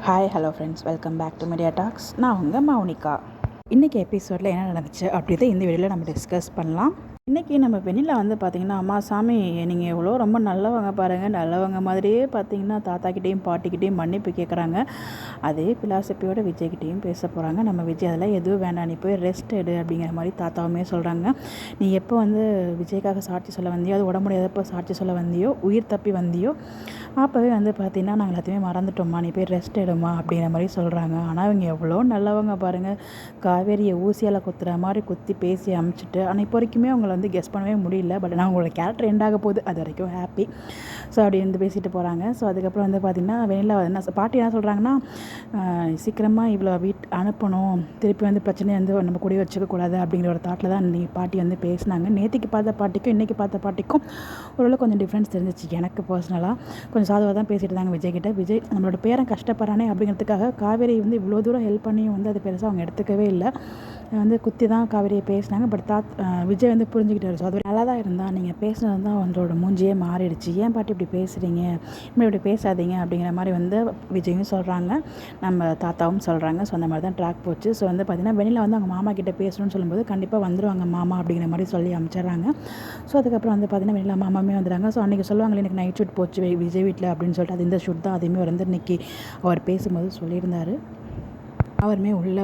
Hi hello friends, welcome back to media talks. நான் உங்கள் மௌனிகா. இன்றைக்கி எபிசோடில் என்ன நடந்துச்சு அப்படிதான் இந்த வீடியோவில் நம்ம டிஸ்கஸ் பண்ணலாம். இன்றைக்கி நம்ம வெண்ணிலா பார்த்திங்கன்னா, அம்மா சாமி நீங்கள் எவ்வளோ ரொம்ப நல்லவங்க பாருங்கள், நல்லவங்க மாதிரியே பார்த்திங்கன்னா தாத்தாக்கிட்டேயும் பாட்டிக்கிட்டேயும் மன்னிப்பு கேட்குறாங்க. அதே பிலாசபியோட விஜய்கிட்டையும் பேச போகிறாங்க. நம்ம விஜய் அதெல்லாம் எதுவும் வேண்டாம், நீ போய் ரெஸ்ட் எடு அப்படிங்கிற மாதிரி தாத்தாவுமே சொல்கிறாங்க. நீ எப்போ விஜய்க்காக சாட்சி சொல்ல வந்தியோ, அது உடம்பு முடியாதப்போ சாட்சி சொல்ல வந்தியோ, உயிர் தப்பி வந்தியோ, அப்போவே பார்த்திங்கன்னா நாங்கள் எல்லாத்தையுமே மறந்துட்டோம்மா, நீ போய் ரெஸ்ட் எடுமா அப்படிங்கிற மாதிரி சொல்கிறாங்க. ஆனால் இவங்க எவ்வளோ நல்லவங்க பாருங்கள், காவேரியை ஊசியால் குத்துற மாதிரி குத்தி பேசி அமுச்சிட்டு. ஆனால் இப்போ வரைக்குமே அவங்கள கெஸ் பண்ணவே முடியல. பட் நான் உங்களோட கேரக்டர் எண்டாக போகுது, அது வரைக்கும் ஹாப்பி. ஸோ அப்படி பேசிட்டு போகிறாங்க. ஸோ அதுக்கப்புறம் பார்த்திங்கன்னா வெளியில் என்ன பாட்டி என்ன சொல்கிறாங்கன்னா, சீக்கிரமாக இவ்வளோ அனுப்பணும், திருப்பி பிரச்சனையை நம்ம கூடயே வச்சுக்கக்கூடாது அப்படிங்கிற ஒரு தாட்டில் தான் பாட்டி பேசினாங்க. நேற்றுக்கு பார்த்த பாட்டிக்கும் இன்றைக்கி பார்த்த பாட்டிக்கும் ஓரளவு கொஞ்சம் டிஃப்ரென்ஸ் தெரிஞ்சிச்சு. எனக்கு பர்சனலாக கொஞ்சம் சாதுவாக தான் பேசிகிட்டு இருந்தாங்க விஜய்கிட்ட. விஜய் நம்மளோட பேரன் கஷ்டப்படுறானே அப்படிங்கிறதுக்காக காவேரி இவ்வளோ தூரம் ஹெல்ப் பண்ணியும் அது பெருசாக அவங்க எடுத்துக்கவே இல்லை. குத்தி தான் காவேரியை பேசினாங்க. பட் விஜய் புரிஞ்சுக்கிட்டாரு. ஸோ அது நல்லா தான் இருந்தால், நீங்கள் பேசுனது தான் அவங்களோட மூஞ்சியே மாறிடுச்சு, ஏன் பாட்டி இப்படி பேசுகிறீங்க, இப்படி இப்படி பேசாதீங்க அப்படிங்கிற மாதிரி விஜயும் சொல்கிறாங்க, நம்ம தாத்தாவும் சொல்கிறாங்க. ஸோ அந்த மாதிரி தான் ட்ராக் போச்சு. ஸோ பார்த்திங்கன்னா வெளியில் அவங்க மாமா கிட்டே பேசணும்னு சொல்லும்போது கண்டிப்பாக வந்துடுவாங்க மாமா அப்படிங்கிற மாதிரி சொல்லி அனுப்பிச்சிடுறாங்க. ஸோ அதுக்கப்புறம் பார்த்திங்கன்னா வெளியில் மாமாமே வந்துடுறாங்க. ஸோ அன்றைக்கி சொல்லுவாங்களே எனக்கு நைட் ஷூட் போச்சு விஜய் வீட்டில் அப்படின்னு சொல்லிட்டு, அது இந்த ஷூட் தான். அதையுமே இன்றைக்கி அவர் பேசும்போது சொல்லியிருந்தார். அவருமே உள்ளே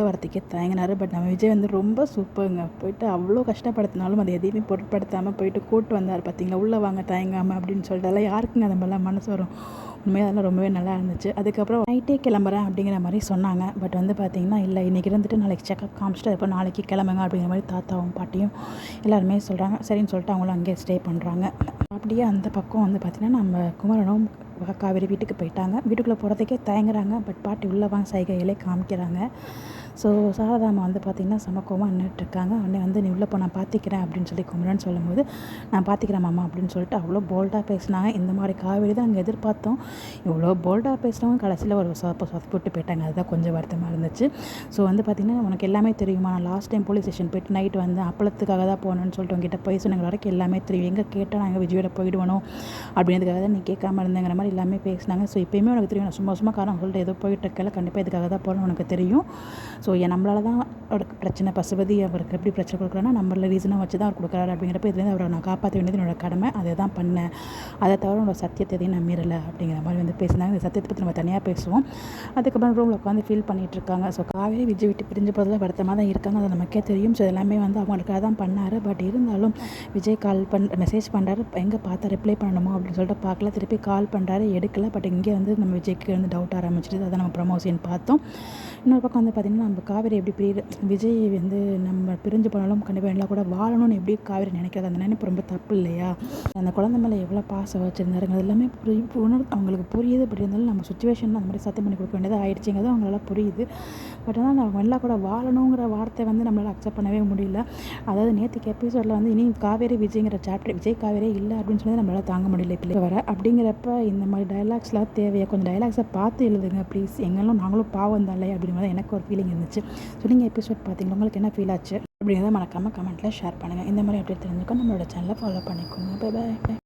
வரத்துக்கே தயங்கினார். பட் நம்ம விஜய் ரொம்ப சூப்பருங்க. போயிட்டு அவ்வளோ கஷ்டப்படுத்தினாலும் அதை எதையுமே பொருட்படுத்தாமல் போயிட்டு கூப்பிட்டு வந்தார். பார்த்தீங்களா, உள்ளே வாங்க தயங்காமல் அப்படின்னு சொல்லிட்டு. அதெல்லாம் யாருக்குங்க அந்த மாதிரிலாம் மனசு வரும்? உண்மையாக அதெல்லாம் ரொம்பவே நல்லா இருந்துச்சு. அதுக்கப்புறம் நைட்டே கிளம்புறேன் அப்படிங்கிற மாதிரி சொன்னாங்க. பட் பார்த்திங்கன்னா இல்லை, இன்றைக்கி இருந்துட்டு நாளைக்கு செக்அப் காமிச்சிட்டு அதுக்கப்புறம் நாளைக்கு கிளம்புங்க அப்படிங்கிற மாதிரி தாத்தாவும் பாட்டியும் எல்லாருமே சொல்கிறாங்க. சரின்னு சொல்லிட்டு அவங்களும் அங்கேயே ஸ்டே பண்ணுறாங்க. அப்படியே அந்த பக்கம் பார்த்திங்கன்னா நம்ம குமரனும் காவேரி வீட்டுக்கு போயிட்டாங்க. வீட்டுக்குள்ளே போகிறதுக்கே தயங்குறாங்க. பட் பாட்டி உள்ளே வாங்க சைகையிலே காமிக்கிறாங்க. ஸோ சாரதாமா பார்த்திங்கன்னா சமக்கமாக நின்றுட்டுருக்காங்க. உடனே நீ உள்ளே போ, நான் பார்த்திக்கிறேன் அப்படின்னு சொல்லி குமரன் சொல்லும்போது, நான் பார்த்திக்கிறேன் மாமா அப்படின்னு சொல்லிட்டு அவ்வளோ போல்டாக பேசினாங்க. இந்த மாதிரி காவேரி தான் அங்கே எதிர்பார்த்தோம். இவ்வளோ போல்டாக பேசினவங்க கடைசியில் ஒரு சொதப்பிட்டு போயிட்டாங்க. அதுதான் கொஞ்சம் வருத்தமாக இருந்துச்சு. ஸோ பார்த்திங்கன்னா உனக்கு எல்லாமே தெரியுமா, நான் லாஸ்ட் டைம் போலீஸ் ஸ்டேஷன் போயிட்டு நைட்டு அப்பளத்துக்காக தான் போகணுன்னு சொல்லிட்டு உங்ககிட்ட போய் சொன்னங்க வரைக்கும் எல்லாமே தெரியும். எங்கே கேட்டால் நான் எங்கள் விஜயோட போயிடுவணும் அப்படின்றதுக்காக தான் நீ கேட்காம இருந்தேங்கிற மாதிரி எல்லாமே பேசினாங்க. ஸோ இப்போயுமே உனக்கு தெரியும், நான் சும்மா காரணம் சொல்லிட்டு ஏதோ போயிட்டு இருக்கல, கண்டிப்பாக இதுக்காக தான் போகணும்னு உனக்கு தெரியும். ஸோ நம்மளால தான் அவருக்கு பிரச்சனை, பசுபதி அவருக்கு எப்படி பிரச்சனை கொடுக்குறான்னா நம்மள ரீசனாக வச்சு தான் அவர் கொடுக்குறாரு. அப்படிங்கிறப்ப இதுலேருந்து அவரை நான் காப்பாற்ற வேண்டியது என்னோட கடமை, அதை தான் பண்ணேன். அதை தவிர உன்னோட சத்தியத்தை எதையும் நான் மீறலை அப்படிங்கிற மாதிரி பேசினாங்க. இந்த சத்தியத்தை பற்றி நம்ம தனியாக பேசுவோம். அதுக்கப்புறம் ரூமில் உட்காந்து ஃபீல் பண்ணிகிட்டு இருக்காங்க. ஸோ காவேரி விஜய் விட்டு பிரிஞ்ச போதில் வருத்தமாக தான் இருக்காங்க, அது நமக்கே தெரியும். ஸோ எல்லாமே அவங்களுக்காக தான் பண்ணார். பட் இருந்தாலும் விஜய் மெசேஜ் பண்ணுறாரு, எங்கே பார்த்தா ரிப்ளை பண்ணணுமோ அப்படின்னு சொல்லிட்டு பார்க்கல, திருப்பி கால் பண்ணுறாரு, எடுக்கலை. பட் இங்கே நம்ம விஜய்க்கு டவுட் ஆரம்பிச்சிட்டு அதை நம்ம ப்ரமோஷன் பார்த்தோம். இன்னொரு பக்கம் பார்த்திங்கன்னா நம்ம காவேரி எப்படி விஜய் நம்ம பிரிஞ்சு போனாலும் கண்டிப்பாக எல்லாம் கூட வாழணும்னு எப்படி காவேரி நினைக்கிறது, அந்த நினைப்பு ரொம்ப தப்பு இல்லையா? அந்த குழந்தை மேலே எவ்வளோ பாசம் வச்சுருந்தாருங்க, அது எல்லாமே அவங்களுக்கு புரியுது. பட் இருந்தாலும் நம்ம சுச்சுவேஷன் அந்த மாதிரி சத்தியம் பண்ணி கொடுக்க வேண்டியது ஆகிடுச்சிங்கிறது அவங்களால புரியுது. பட் ஆனால் அவங்க எல்லாம் கூட வாழணுங்கிற வார்த்தை நம்மளால் அக்செப்ட் பண்ணவே முடியல. அதாவது நேற்றுக்கு எபிசோடில் இனி காவேரி விஜய்ங்கிற சாப்டர், விஜய் காவேரி இல்லை அப்படின்னு சொல்லி நம்மளால் தாங்க முடியல இப்போ வர. அப்படிங்கிறப்ப இந்த மாதிரி டைலாக்ஸ்லாம் தேவையா? கொஞ்சம் டைலாக்ஸை பார்த்து எழுதுங்க ப்ளீஸ். எங்களும் நாங்களும் பாவம் தான் இல்லையா அப்படிங்கிற எனக்கு ஒரு ஃபீலிங் இருந்துச்சு. ஸோ நீங்கள் எபிசோட் பார்த்தீங்களா, உங்களுக்கு என்ன ஃபீல் ஆச்சு அப்படிங்கிறத மறக்காமல் கமெண்ட்டில் ஷேர் பண்ணுங்கள். இந்த மாதிரி அப்டேட் தெரிஞ்சுக்கோ நம்மளோட சேனலை ஃபாலோ பண்ணிக்கோங்க. Bye bye.